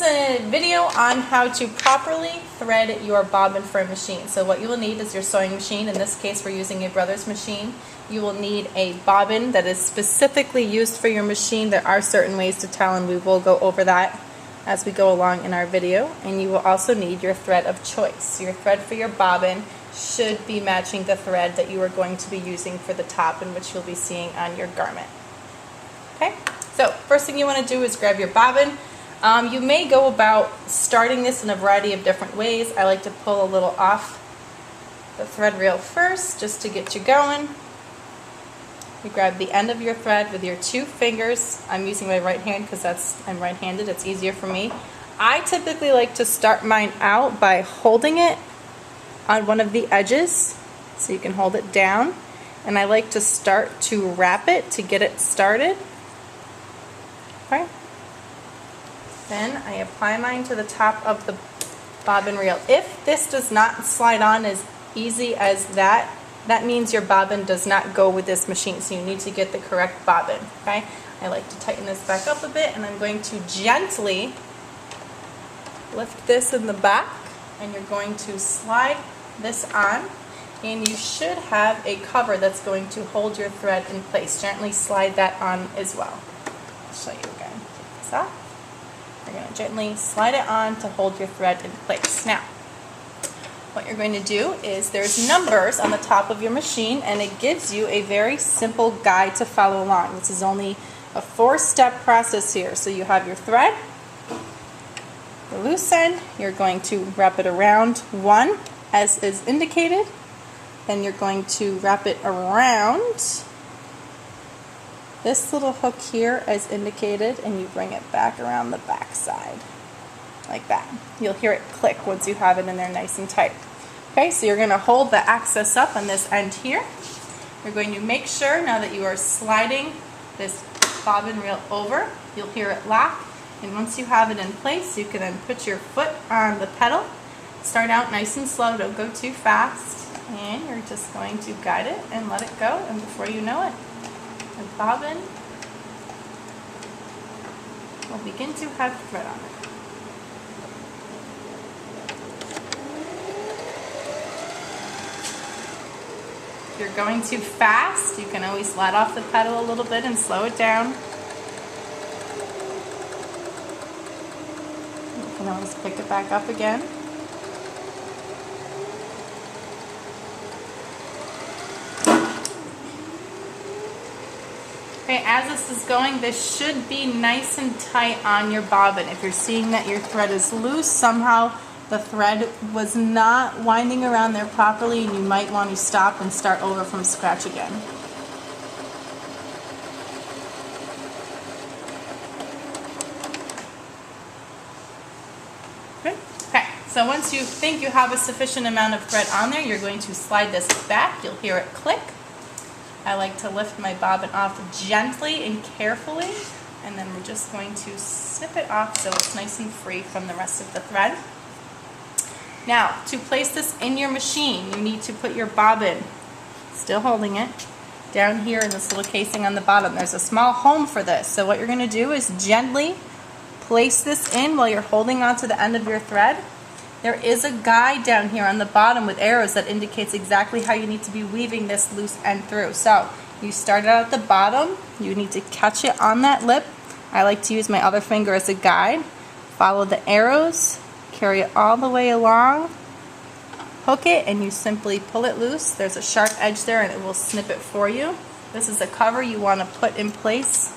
a video on how to properly thread your bobbin for a machine. So what you will need is your sewing machine. In this case, we're using a Brothers machine. You will need a bobbin that is specifically used for your machine. There are certain ways to tell, and we will go over that as we go along in our video. And you will also need your thread of choice. Your thread for your bobbin should be matching the thread that you are going to be using for the top, in which you'll be seeing on your garment. Okay, so first thing you want to do is grab your bobbin. You may go about starting this in a variety of different ways. I like to pull a little off the thread reel first, just to get you going. You grab the end of your thread with your 2 fingers. I'm using my right hand because I'm right-handed. It's easier for me. I typically like to start mine out by holding it on one of the edges, so you can hold it down. And I like to start to wrap it to get it started. Okay. Then I apply mine to the top of the bobbin reel. If this does not slide on as easy as that, that means your bobbin does not go with this machine, so you need to get the correct bobbin. Okay? I like to tighten this back up a bit, and I'm going to gently lift this in the back, and you're going to slide this on, and you should have a cover that's going to hold your thread in place. Gently slide that on as well. I'll show you again. Take this off. You're going to gently slide it on to hold your thread in place. Now, what you're going to do is there's numbers on the top of your machine, and it gives you a very simple guide to follow along. This is only a 4-step process here. So you have your thread, the loose end, you're going to wrap it around 1 as is indicated, then you're going to wrap it around this little hook here as indicated, and you bring it back around the back side like that. You'll hear it click once you have it in there nice and tight. Okay, so you're going to hold the access up on this end here. You're going to make sure now that you are sliding this bobbin reel over, you'll hear it lock, and once you have it in place, you can then put your foot on the pedal. Start out nice and slow, don't go too fast, and you're just going to guide it and let it go, and before you know it, the bobbin will begin to have thread on it. If you're going too fast, you can always let off the pedal a little bit and slow it down. You can always pick it back up again. Okay, as this is going, this should be nice and tight on your bobbin. If you're seeing that your thread is loose, somehow the thread was not winding around there properly, and you might want to stop and start over from scratch again. Good. Okay, so once you think you have a sufficient amount of thread on there, you're going to slide this back. You'll hear it click. I like to lift my bobbin off gently and carefully, and then we're just going to snip it off so it's nice and free from the rest of the thread. Now, to place this in your machine, you need to put your bobbin, still holding it, down here in this little casing on the bottom. There's a small home for this, so what you're going to do is gently place this in while you're holding onto the end of your thread. There is a guide down here on the bottom with arrows that indicates exactly how you need to be weaving this loose end through. So you start out at the bottom, you need to catch it on that lip. I like to use my other finger as a guide. Follow the arrows, carry it all the way along, hook it, and you simply pull it loose. There's a sharp edge there and it will snip it for you. This is a cover you want to put in place.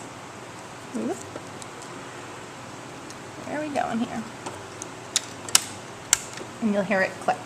Where are we going here? And you'll hear it click.